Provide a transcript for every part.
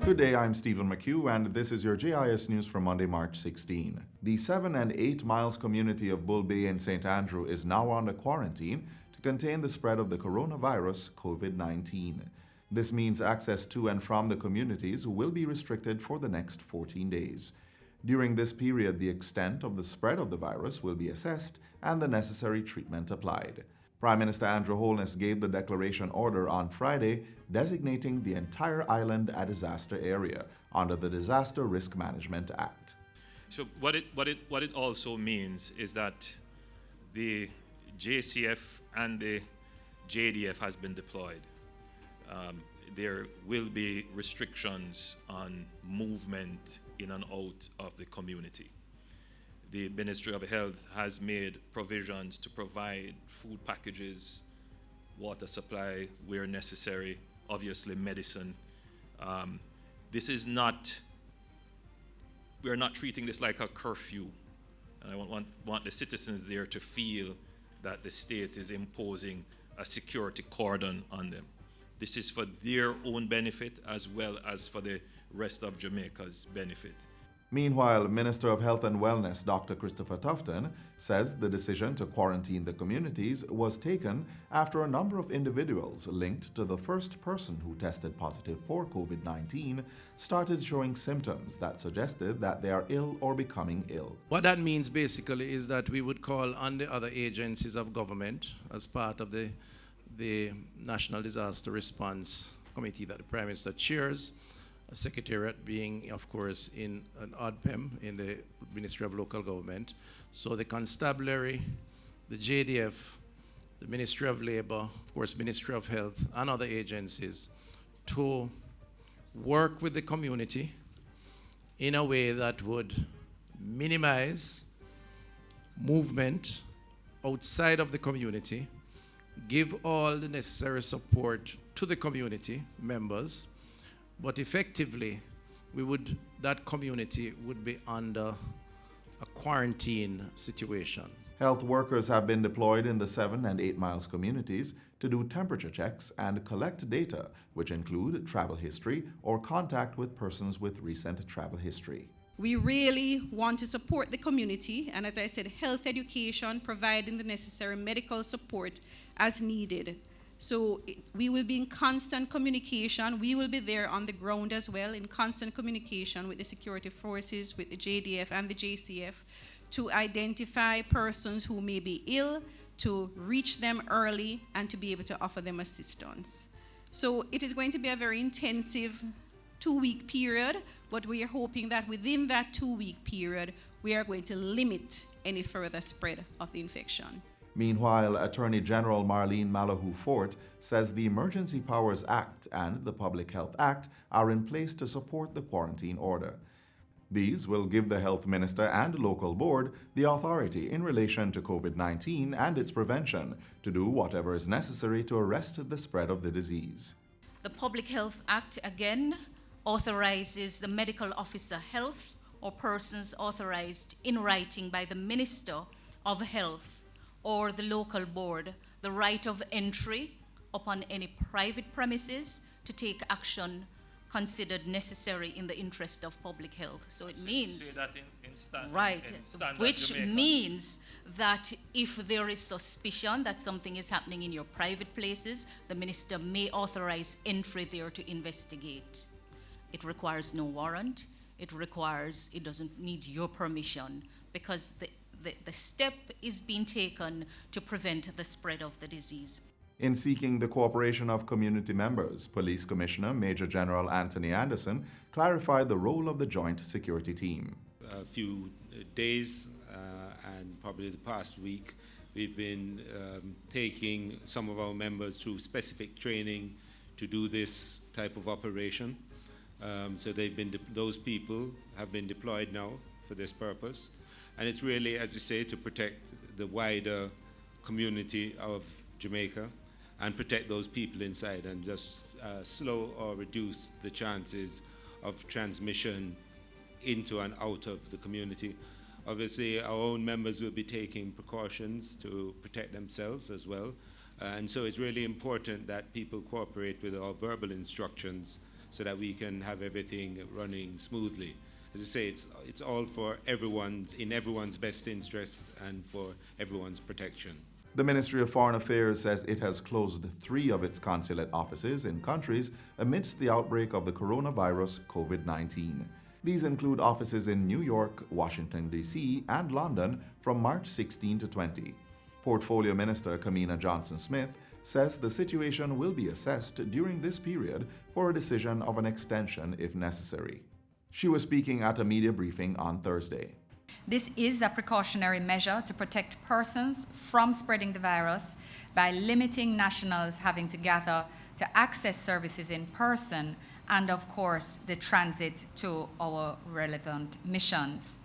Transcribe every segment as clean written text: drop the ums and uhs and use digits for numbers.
Good day, I'm Stephen McHugh, and this is your JIS news for Monday, March 16. The 7 and 8 miles community of Bull Bay and St. Andrew is now under quarantine to contain the spread of the coronavirus COVID-19. This means access to and from the communities will be restricted for the next 14 days. During this period, the extent of the spread of the virus will be assessed and the necessary treatment applied. Prime Minister Andrew Holness gave the declaration order on Friday, designating the entire island a disaster area under the Disaster Risk Management Act. So what it also means is that the JCF and the JDF has been deployed. There will be restrictions on movement in and out of the community. The Ministry of Health has made provisions to provide food packages, water supply where necessary, obviously medicine. We're not treating this like a curfew. And I want the citizens there to feel that the state is imposing a security cordon on them. This is for their own benefit as well as for the rest of Jamaica's benefit. Meanwhile, Minister of Health and Wellness Dr. Christopher Tufton says the decision to quarantine the communities was taken after a number of individuals linked to the first person who tested positive for COVID-19 started showing symptoms that suggested that they are ill or becoming ill. What that means basically is that we would call on the other agencies of government as part of the National Disaster Response Committee that the Prime Minister chairs, a secretariat being, of course, in an OPM in the Ministry of Local Government. So the Constabulary, the JDF, the Ministry of Labor, of course, Ministry of Health, and other agencies to work with the community in a way that would minimize movement outside of the community, give all the necessary support to the community members, but effectively, that community would be under a quarantine situation. Health workers have been deployed in the 7 and 8 miles communities to do temperature checks and collect data, which include travel history or contact with persons with recent travel history. We really want to support the community, and as I said, health education, providing the necessary medical support as needed. So we will be in constant communication. We will be there on the ground as well, in constant communication with the security forces, with the JDF and the JCF, to identify persons who may be ill, to reach them early, and to be able to offer them assistance. So it is going to be a very intensive 2-week period, but we are hoping that within that 2-week period, we are going to limit any further spread of the infection. Meanwhile, Attorney General Marlene Malahoo Fort says the Emergency Powers Act and the Public Health Act are in place to support the quarantine order. These will give the Health Minister and local board the authority in relation to COVID-19 and its prevention to do whatever is necessary to arrest the spread of the disease. The Public Health Act, again, authorizes the medical officer health or persons authorized in writing by the Minister of Health or the local board the right of entry upon any private premises to take action considered necessary in the interest of public health. So it means... Say that in standard, right, in standard which Jamaica. means that if there is suspicion that something is happening in your private places, the minister may authorize entry there to investigate. It requires no warrant. It doesn't need your permission, because the step is being taken to prevent the spread of the disease. In seeking the cooperation of community members, Police Commissioner Major General Anthony Anderson clarified the role of the Joint Security Team. A few days and probably the past week, we've been taking some of our members through specific training to do this type of operation. So those people have been deployed now for this purpose. And it's really, as you say, to protect the wider community of Jamaica and protect those people inside and just slow or reduce the chances of transmission into and out of the community. Obviously, our own members will be taking precautions to protect themselves as well. And so it's really important that people cooperate with our verbal instructions so that we can have everything running smoothly. As I say, it's all for in everyone's best interest and for everyone's protection. The Ministry of Foreign Affairs says it has closed 3 of its consulate offices in countries amidst the outbreak of the coronavirus COVID-19. These include offices in New York, Washington, D.C., and London from March 16 to 20. Portfolio Minister Kamina Johnson-Smith says the situation will be assessed during this period for a decision of an extension if necessary. She was speaking at a media briefing on Thursday. This is a precautionary measure to protect persons from spreading the virus by limiting nationals having to gather to access services in person and, of course, the transit to our relevant missions.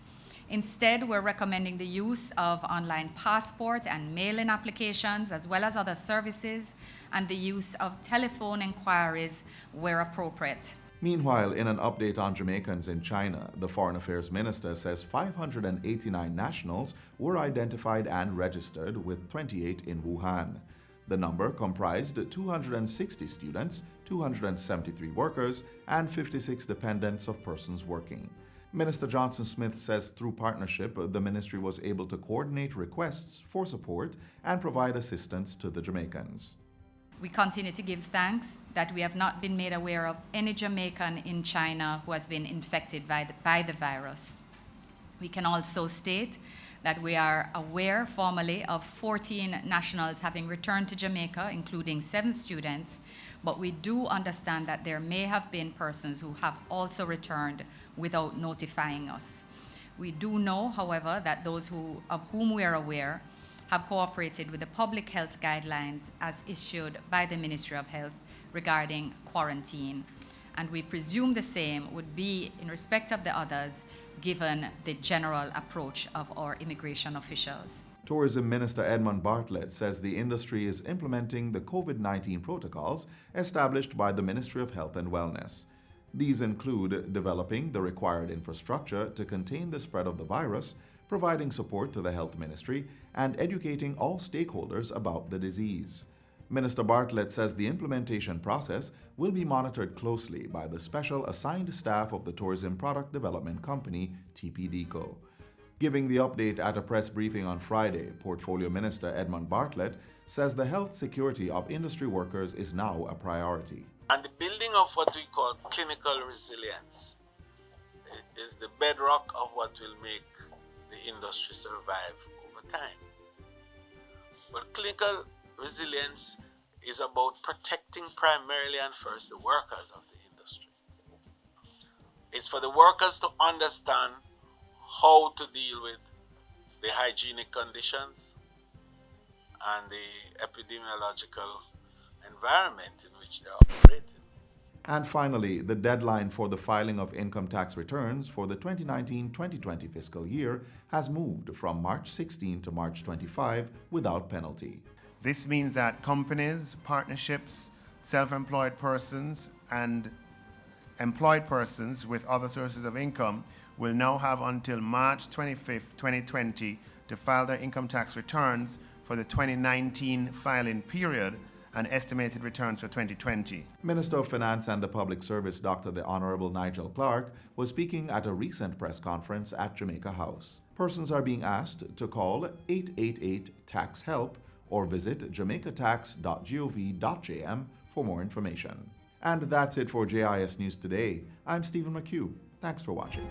Instead, we're recommending the use of online passport and mail-in applications, as well as other services, and the use of telephone inquiries where appropriate. Meanwhile, in an update on Jamaicans in China, the Foreign Affairs Minister says 589 nationals were identified and registered, with 28 in Wuhan. The number comprised 260 students, 273 workers, and 56 dependents of persons working. Minister Johnson-Smith says through partnership, the ministry was able to coordinate requests for support and provide assistance to the Jamaicans. We continue to give thanks that we have not been made aware of any Jamaican in China who has been infected by the virus. We can also state that we are aware formally of 14 nationals having returned to Jamaica, including 7 students, but we do understand that there may have been persons who have also returned without notifying us. We do know, however, that those of whom we are aware have cooperated with the public health guidelines as issued by the Ministry of Health regarding quarantine, and we presume the same would be in respect of the others, given the general approach of our immigration officials. Tourism Minister Edmund Bartlett says the industry is implementing the COVID-19 protocols established by the Ministry of Health and Wellness. These include developing the required infrastructure to contain the spread of the virus, providing support to the Health Ministry, and educating all stakeholders about the disease. Minister Bartlett says the implementation process will be monitored closely by the special assigned staff of the Tourism Product Development Company, TPDCO. Giving the update at a press briefing on Friday, Portfolio Minister Edmund Bartlett says the health security of industry workers is now a priority. And the building of what we call clinical resilience is the bedrock of what will make the industry survive over time. But clinical resilience is about protecting primarily and first the workers of the industry. It's for the workers to understand how to deal with the hygienic conditions and the epidemiological environment in which they are operating. And finally, the deadline for the filing of income tax returns for the 2019-2020 fiscal year has moved from March 16 to March 25 without penalty. This means that companies, partnerships, self-employed persons, and employed persons with other sources of income will now have until March 25, 2020 to file their income tax returns for the 2019 filing period and estimated returns for 2020. Minister of Finance and the Public Service Dr. the Honorable Nigel Clark was speaking at a recent press conference at Jamaica House. Persons are being asked to call 888-TAX-HELP or visit jamaicatax.gov.jm for more information. And that's it for JIS News Today. I'm Stephen McHugh. Thanks for watching.